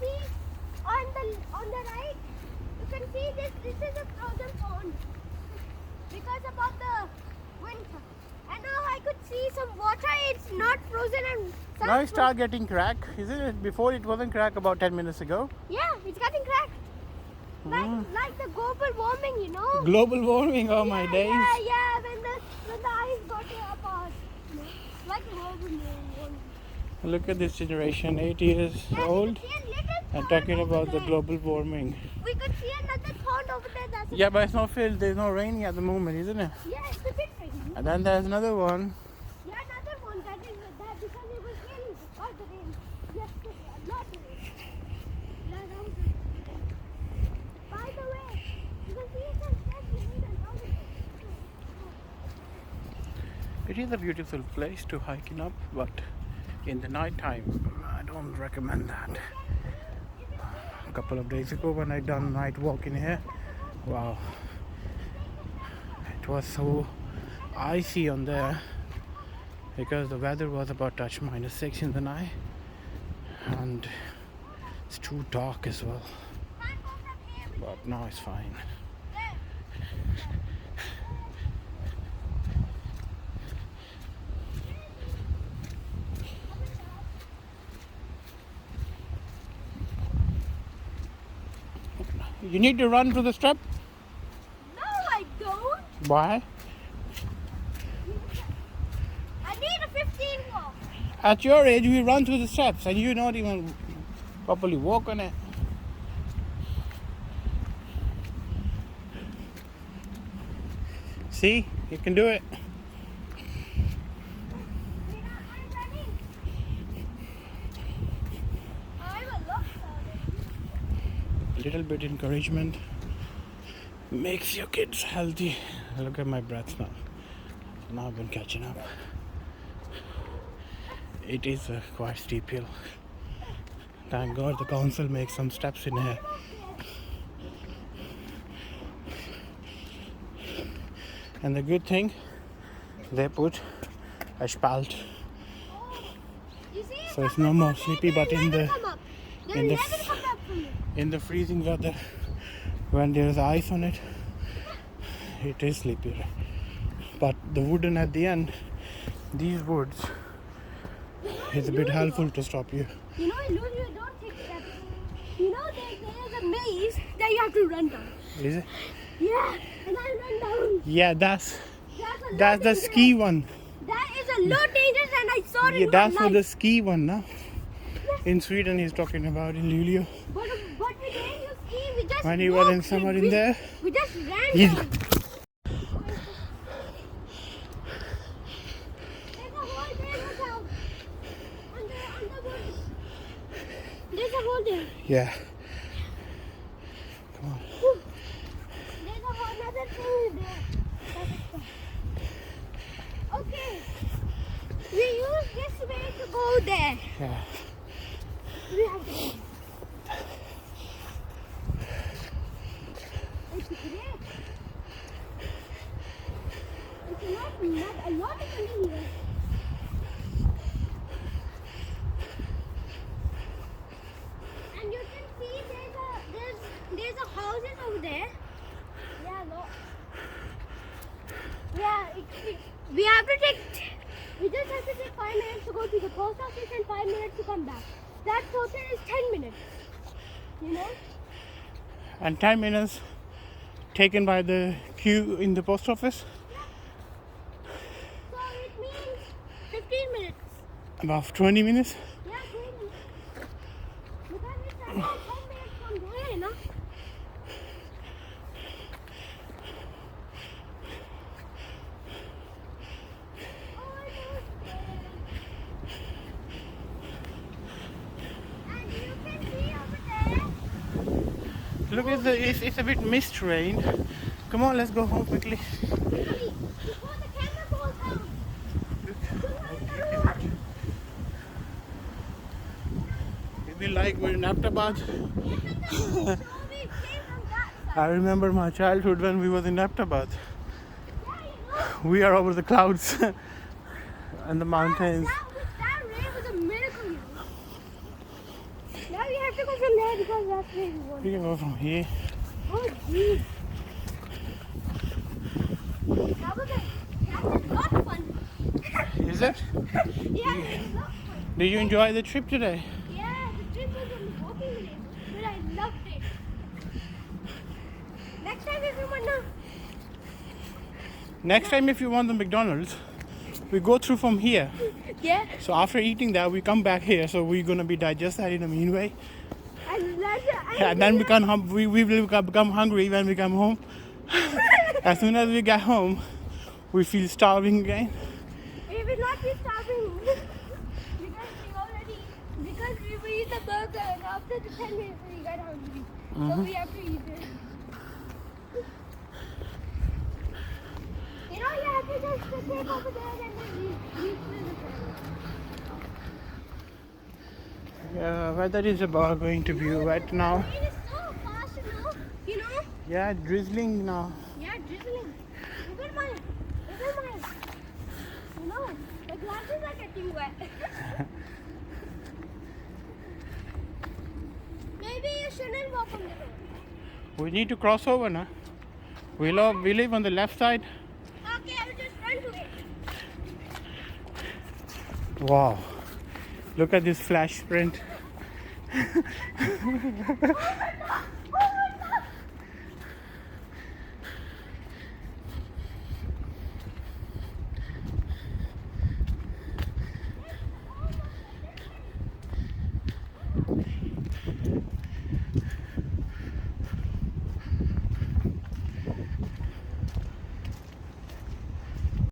see on the right, you can see this is a frozen pond because about the winter. And now I could see some water. It's not frozen and Now it started getting crack, isn't it? Before it wasn't crack about 10 minutes ago. Yeah, it's getting cracked. Like the global warming, you know. Global warming, oh my days. Yeah, when the ice got apart. You know, like global warming. Look at this generation, 8 years old, and talking about the global warming. We could see another pond over there. Yeah, but it's not filled. There's no rain at the moment, isn't it? Yeah, it's a bit rainy. And then there's another one. Yeah, another one that is that because it was raining. All the rain yesterday, a lot of rain. By the way, you can see some steps behind us. It is a beautiful place to hiking up, but in the night time, I don't recommend that. A couple of days ago when I done night walk in here, wow, it was so icy on there because the weather was about touch -6 in the night, and it's too dark as well. But now it's fine. You need to run to the step? No, I don't. Why? I need a 15 walk. At your age, we run through the steps and you not even properly walk on it. See, you can do it. Little bit encouragement makes your kids healthy. Look at my breath now. Now I've been catching up. It is a quite steep hill. Thank God the council makes some steps in here. And the good thing, they put asphalt, so it's no more sleepy. But in the freezing weather, when there's ice on it, it is sleepy. But the wooden at the end, these woods, is a bit helpful to stop you. You know, you don't take steps. You know, there's a maze that you have to run down. Is it? Yeah, and I run down. Yeah, that's the ski one. That is a lot dangerous, and I saw it. Yeah, that's for the ski one, no? In Sweden, he's talking about in Luleå. But we didn't use ski. We just when he was in somewhere in there. We just ran down. There's a hole there. Yeah. Come on. There's another thing there. Okay. We use this way to go there. Yeah. We have to go. It's great. It's not a lot of money here. And you can see there's a houses over there. Yeah, look. Yeah, we have to take. We just have to take 5 minutes to go to the post office and 5 minutes to come back. That total is 10 minutes. You know? And 10 minutes taken by the queue in the post office? Yeah. So it means 15 minutes. About 20 minutes? Yeah, 20 minutes. Because it's about 10 minutes from there, you know? Look, it's a bit mist rain. Come on, let's go home quickly. Before the camera falls down. It'd be like we're in Ahmedabad. I remember my childhood when we was in Ahmedabad. We are over the clouds and the mountains. That rain was a miracle. Now we have have to go from there because that's where we want. We can go from here. Oh, jeez. That was a lot of fun. Is it? Yeah, it was a lot of fun. Did you enjoy the trip today? Yeah, the trip was on the walking race, but I loved it. Next time if you want to... Next time, if you want the McDonald's, we go through from here. Yeah. So after eating that, we come back here. So we're gonna be digest that in a mean way, and then we will become hungry when we come home. As soon as we get home, we feel starving again. We will not be starving because we will eat the burger and after the 10 minutes we get hungry. So we have to eat it. You know, you have to just take over there and then reach to the front. Yeah, weather is about going to be wet now. It is so fast now, you know? Yeah, drizzling now. Yeah, drizzling. Look at my, you know, the glasses are getting wet. Maybe you shouldn't walk on the road. We need to cross over now. We live on the left side. Okay, I will just run to it. Wow, look at this flash sprint. Oh my God.